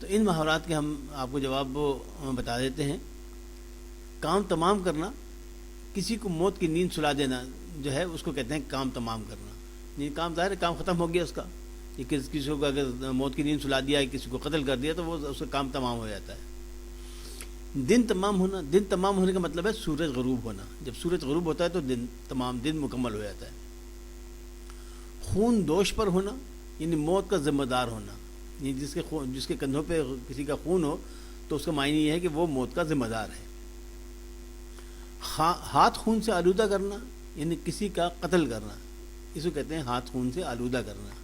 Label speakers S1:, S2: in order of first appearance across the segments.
S1: تو ان محاورات کے ہم آپ کو جواب بتا دیتے ہیں. کام تمام کرنا، کسی کو موت کی نیند سلا دینا جو ہے اس کو کہتے ہیں کام تمام کرنا. یہ کام ظاہر ہے کام ختم ہو گیا اس کا. یہ کسی کو اگر موت کی نیند سلا دیا، کسی کو قتل کر دیا تو وہ اس کا کام تمام ہو جاتا ہے. دن تمام ہونا، دن تمام ہونے کا مطلب ہے سورج غروب ہونا. جب سورج غروب ہوتا ہے تو دن مکمل ہو جاتا ہے. خون دوش پر ہونا، یعنی موت کا ذمہ دار ہونا. یعنی جس کے کندھوں پہ کسی کا خون ہو تو اس کا معنی یہ ہے کہ وہ موت کا ذمہ دار ہے. ہاتھ خون سے آلودہ کرنا، یعنی کسی کا قتل کرنا، اس کو کہتے ہیں ہاتھ خون سے آلودہ کرنا.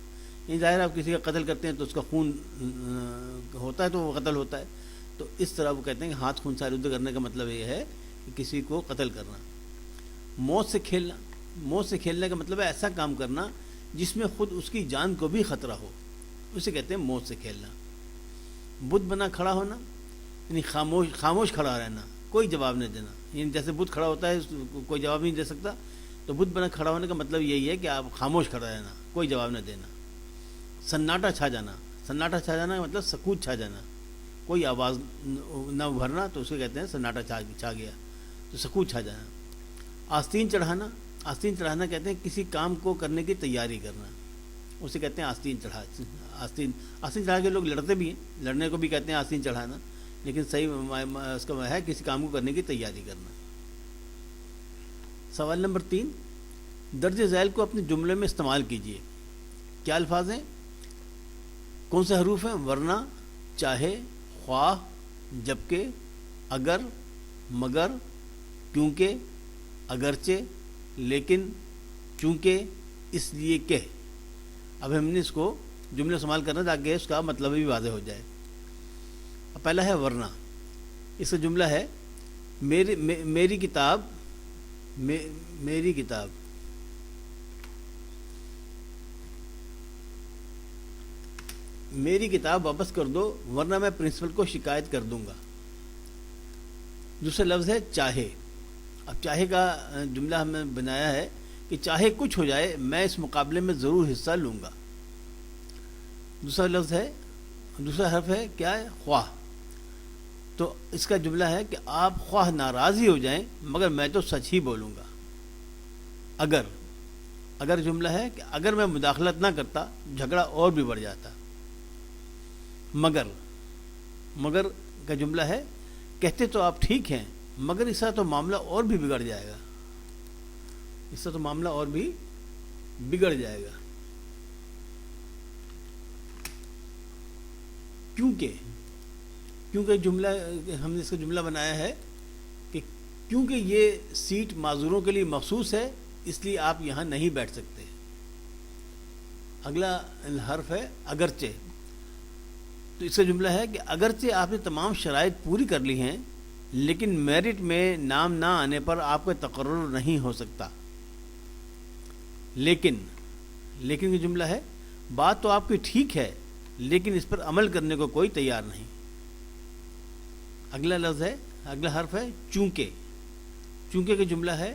S1: یعنی ظاہر آپ کسی کا قتل کرتے ہیں تو اس کا خون ہوتا ہے تو وہ قتل ہوتا ہے. تو اس طرح وہ کہتے ہیں کہ ہاتھ خون سے آلودہ کرنے کا مطلب یہ ہے کہ کسی کو قتل کرنا. موت سے کھیلنا، موت سے کھیلنے کا مطلب ہے ایسا کام کرنا جس میں خود اس کی جان کو بھی خطرہ ہو، اسے کہتے ہیں موت سے کھیلنا. بت بنا کھڑا ہونا، یعنی خاموش کھڑا رہنا، کوئی جواب نہیں دینا. یعنی جیسے بت کھڑا ہوتا ہے کوئی جواب نہیں دے سکتا، تو بت بنا کھڑا ہونے کا مطلب یہی ہے کہ آپ خاموش کھڑا رہنا، کوئی جواب نہ دینا. سناٹا چھا جانا، سناٹا چھا جانا کا مطلب سکوت چھا جانا، کوئی آواز نہ ابھرنا، تو اسے کہتے ہیں سناٹا چھا گیا، تو سکوت چھا جانا. آستین چڑھانا، آستین چڑھانا کہتے ہیں کسی کام کو کرنے کی تیاری کرنا، اسے کہتے ہیں آستین چڑھا کے لوگ لڑتے بھی ہیں، لڑنے کو بھی کہتے ہیں آستین چڑھانا، لیکن صحیح اس کا ہے کسی کام کو کرنے کی تیاری کرنا. سوال نمبر 3، درج ذیل کو اپنے جملے میں استعمال کیجیے. کیا الفاظ ہیں؟ کون سے حروف ہیں؟ ورنہ، چاہے، خواہ، جبکہ، اگر، مگر، کیونکہ، اگرچہ، لیکن، چونکہ، اس لیے کہ. اب ہم نے اس کو جملے استعمال کرنا تاکہ اس کا مطلب بھی واضح ہو جائے. پہلا ہے ورنہ. اس کا جملہ ہے میری کتاب میری کتاب واپس کر دو ورنہ میں پرنسپل کو شکایت کر دوں گا. دوسرا لفظ ہے چاہے. اب چاہے کا جملہ ہم نے بنایا ہے کہ چاہے کچھ ہو جائے میں اس مقابلے میں ضرور حصہ لوں گا. دوسرا حرف ہے کیا ہے؟ خواہ. تو اس کا جملہ ہے کہ آپ خواہ ناراض ہی ہو جائیں مگر میں تو سچ ہی بولوں گا. اگر جملہ ہے کہ اگر میں مداخلت نہ کرتا جھگڑا اور بھی بڑھ جاتا. مگر کا جملہ ہے کہتے تو آپ ٹھیک ہیں مگر اس طرح تو معاملہ اور بھی بگڑ جائے گا. کیونکہ جملہ ہم نے اس کا جملہ بنایا ہے کہ کیونکہ یہ سیٹ معذوروں کے لیے مخصوص ہے اس لیے آپ یہاں نہیں بیٹھ سکتے. اگلا حرف ہے اگرچہ. تو اس کا جملہ ہے کہ اگرچہ آپ نے تمام شرائط پوری کر لی ہیں لیکن میرٹ میں نام نہ آنے پر آپ کا تقرر نہیں ہو سکتا. لیکن کا جملہ ہے بات تو آپ کی ٹھیک ہے لیکن اس پر عمل کرنے کو کوئی تیار نہیں. اگلا حرف ہے چونکہ. کا جملہ ہے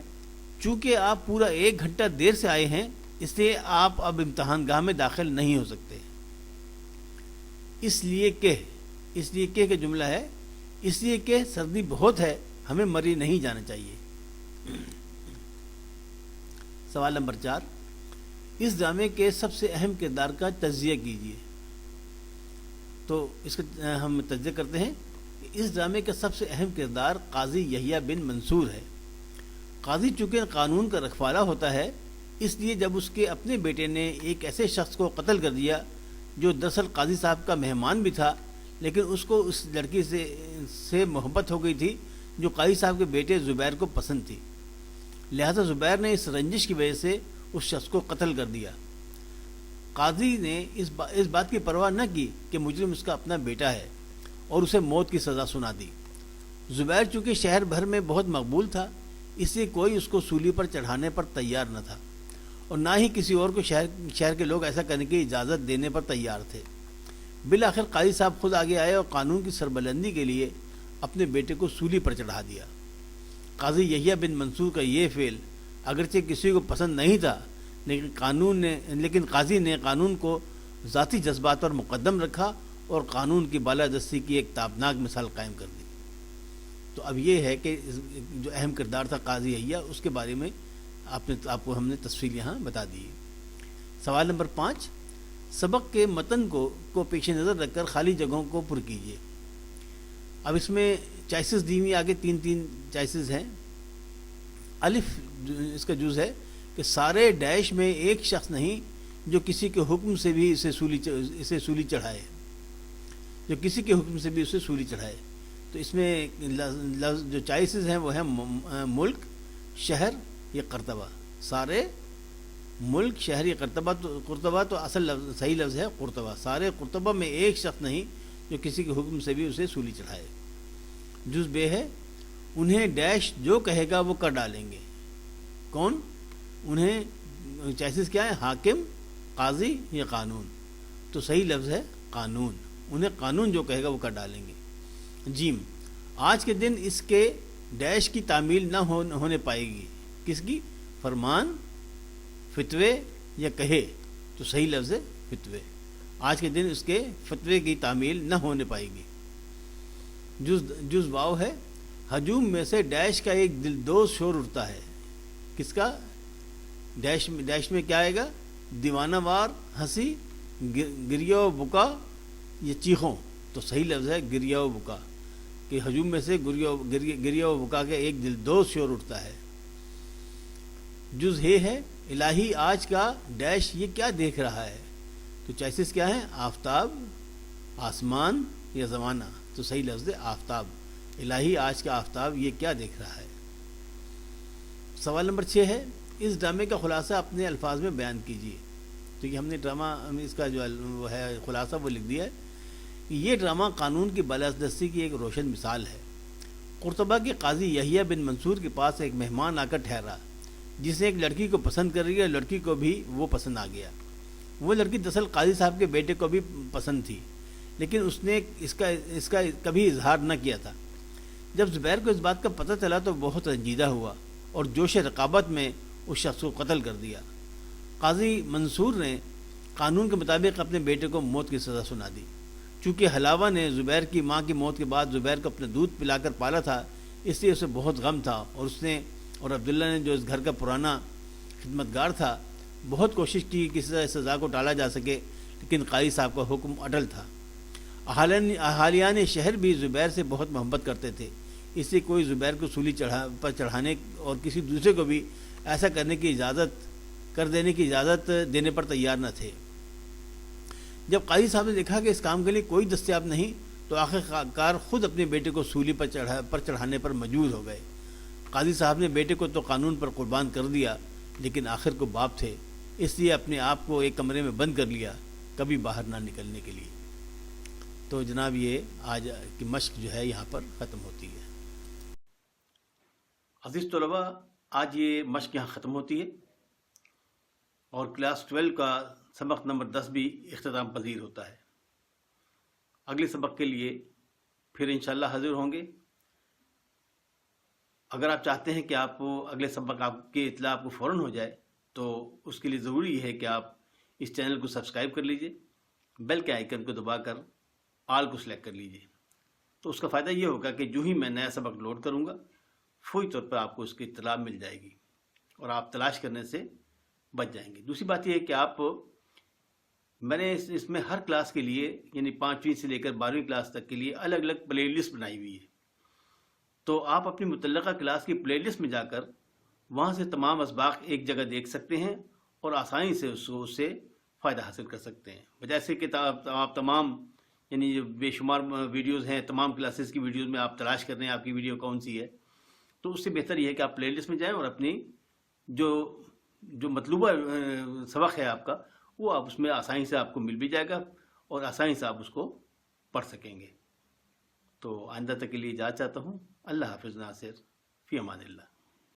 S1: چونکہ آپ پورا 1 گھنٹہ دیر سے آئے ہیں اس لیے آپ اب امتحان گاہ میں داخل نہیں ہو سکتے. اس لیے کہ جملہ ہے اس لیے کہ سردی بہت ہے ہمیں مری نہیں جانا چاہیے. سوال نمبر 4، اس ڈرامے کے سب سے اہم کردار کا تجزیہ کیجیے. تو اس کا ہم تجزیہ کرتے ہیں کہ اس ڈرامے کا سب سے اہم کردار قاضی یحییٰ بن منصور ہے. قاضی چونکہ قانون کا رکھوالا ہوتا ہے اس لیے جب اس کے اپنے بیٹے نے ایک ایسے شخص کو قتل کر دیا جو دراصل قاضی صاحب کا مہمان بھی تھا لیکن اس کو اس لڑکی سے محبت ہو گئی تھی جو قاضی صاحب کے بیٹے زبیر کو پسند تھی، لہذا زبیر نے اس رنجش کی وجہ سے اس شخص کو قتل کر دیا. قاضی نے اس بات کی پرواہ نہ کی کہ مجرم اس کا اپنا بیٹا ہے اور اسے موت کی سزا سنا دی. زبیر چونکہ شہر بھر میں بہت مقبول تھا اس لیے کوئی اس کو سولی پر چڑھانے پر تیار نہ تھا اور نہ ہی کسی اور کو شہر کے لوگ ایسا کرنے کی اجازت دینے پر تیار تھے. بالآخر قاضی صاحب خود آگے آئے اور قانون کی سربلندی کے لیے اپنے بیٹے کو سولی پر چڑھا دیا. قاضی یحییٰ بن منصور کا یہ فعل اگرچہ کسی کو پسند نہیں تھا لیکن قاضی نے قانون کو ذاتی جذبات پر مقدم رکھا اور قانون کی بالادستی کی ایک تابناک مثال قائم کر دی۔ تو اب یہ ہے کہ جو اہم کردار تھا قاضی یحییٰ، اس کے بارے میں آپ کو ہم نے تفصیل یہاں بتا دی۔ سوال نمبر 5، سبق کے متن کو پیش نظر رکھ کر خالی جگہوں کو پر کیجیے۔ اب اس میں چوائسز دی ہوئی، آگے تین چوائسز ہیں۔ الف اس کا جز ہے کہ سارے ڈیش میں ایک شخص نہیں جو کسی کے حکم سے بھی اسے سولی چڑھائے، جو کسی کے حکم سے بھی اسے سولی چڑھائے۔ تو اس میں لفظ جو چوائسز ہیں وہ ہیں ملک، شہر یا قرطبہ۔ سارے ملک، شہر یا قرطبہ تو اصل لفظ صحیح لفظ ہے قرطبہ۔ سارے قرطبہ میں ایک شخص نہیں جو کسی کے حکم سے بھی اسے سولی چڑھائے۔ جز بے ہے انہیں ڈیش جو کہے گا وہ کر ڈالیں گے۔ کون؟ انہیں چوائسز کیا ہے؟ حاکم، قاضی یا قانون۔ تو صحیح لفظ ہے قانون۔ انہیں قانون جو کہے گا وہ کر ڈالیں گے۔ جیم، آج کے دن اس کے ڈیش کی تعمیل نہ ہونے پائے گی۔ کس کی؟ فرمان، فتوے یا کہے۔ تو صحیح لفظ ہے فتوے۔ آج کے دن اس کے فتوے کی تعمیل نہ ہونے پائے گی۔ جز واو ہے ہجوم میں سے ڈیش کا ایک دلدوز شور اٹھتا ہے۔ کس کا؟ ڈیش میں کیا آئے گا؟ دیوانہ وار ہنسی، گریہ و بکا یا چیخوں۔ تو صحیح لفظ ہے گریہ و بکا، کہ ہجوم میں سے گریہ و بکا کے ایک دلدوز شور اٹھتا ہے۔ جز ہے الہی آج کا ڈیش یہ کیا دیکھ رہا ہے۔ تو چوائسز کیا ہیں؟ آفتاب، آسمان یا زمانہ۔ تو صحیح لفظ ہے آفتاب۔ الہی آج کا آفتاب یہ کیا دیکھ رہا ہے۔ سوال نمبر 6 ہے اس ڈرامے کا خلاصہ اپنے الفاظ میں بیان کیجیے۔ تو یہ ہم نے ڈرامہ اس کا جو وہ ہے خلاصہ وہ لکھ دیا ہے کہ یہ ڈرامہ قانون کی بالادستی کی ایک روشن مثال ہے۔ قرطبہ کے قاضی یحییٰ بن منصور کے پاس ایک مہمان آ کر ٹھہرا جس نے ایک لڑکی کو پسند کر لیا، لڑکی کو بھی وہ پسند آ گیا۔ وہ لڑکی دراصل قاضی صاحب کے بیٹے کو بھی پسند تھی، لیکن اس نے اس کا کبھی اظہار نہ کیا تھا۔ جب زبیر کو اس بات کا پتہ چلا تو بہت رنجیدہ ہوا اور جوش رقابت میں اس شخص کو قتل کر دیا۔ قاضی منصور نے قانون کے مطابق اپنے بیٹے کو موت کی سزا سنا دی۔ چونکہ حلاوہ نے زبیر کی ماں کی موت کے بعد زبیر کو اپنے دودھ پلا کر پالا تھا، اس لیے اسے بہت غم تھا، اور عبداللہ نے جو اس گھر کا پرانا خدمتگار تھا بہت کوشش کی کہ کسی سزا کو ٹالا جا سکے، لیکن قاضی صاحب کا حکم اٹل تھا۔ اہالیان شہر بھی زبیر سے بہت محبت کرتے تھے، اس لیے کوئی زبیر کو سولی پر چڑھانے اور کسی دوسرے کو بھی ایسا کرنے کی اجازت دینے پر تیار نہ تھے۔ جب قاضی صاحب نے دیکھا کہ اس کام کے لیے کوئی دستیاب نہیں تو آخر کار خود اپنے بیٹے کو سولی پر چڑھانے پر مجبور ہو گئے۔ قاضی صاحب نے بیٹے کو تو قانون پر قربان کر دیا، لیکن آخر کو باپ تھے، اس لیے اپنے آپ کو ایک کمرے میں بند کر لیا، کبھی باہر نہ نکلنے کے لیے۔ تو جناب یہ آج کی مشق جو ہے یہاں پر ختم ہوتی ہے۔ عزیز طلباء، آج یہ مشق یہاں ختم ہوتی ہے اور کلاس 12 کا سبق نمبر 10 بھی اختتام پذیر ہوتا ہے۔ اگلے سبق کے لیے پھر انشاءاللہ حاضر ہوں گے۔ اگر آپ چاہتے ہیں کہ آپ اگلے سبق کی اطلاع آپ کو فوراً ہو جائے تو اس کے لیے ضروری ہے کہ آپ اس چینل کو سبسکرائب کر لیجئے، بیل کے آئیکن کو دبا کر آل کو سلیکٹ کر لیجئے۔ تو اس کا فائدہ یہ ہوگا کہ جو ہی میں نیا سبق لوڈ کروں گا فوری طور پر آپ کو اس کی اطلاع مل جائے گی اور آپ تلاش کرنے سے بچ جائیں گے۔ دوسری بات یہ ہے کہ میں نے اس میں ہر کلاس کے لیے، یعنی 5ویں سے لے کر 12ویں کلاس تک کے لیے الگ الگ پلے لسٹ بنائی ہوئی ہے۔ تو آپ اپنی متعلقہ کلاس کی پلے لسٹ میں جا کر وہاں سے تمام اسباق ایک جگہ دیکھ سکتے ہیں اور آسانی سے اس سے فائدہ حاصل کر سکتے ہیں، بجائے سے کہ آپ تمام یعنی جو بے شمار ویڈیوز ہیں تمام کلاسز کی ویڈیوز میں آپ تلاش کر رہے ہیں آپ کی ویڈیو کون سی ہے۔ تو اس سے بہتر یہ ہے کہ آپ پلے لسٹ میں جائیں اور اپنی جو مطلوبہ سبق ہے آپ کا وہ آپ اس میں آسانی سے آپ کو مل بھی جائے گا اور آسانی سے آپ اس کو پڑھ سکیں گے۔ تو آئندہ تک کے لیے اجازت چاہتا ہوں۔ اللہ حافظ ناصر، فی امان اللہ۔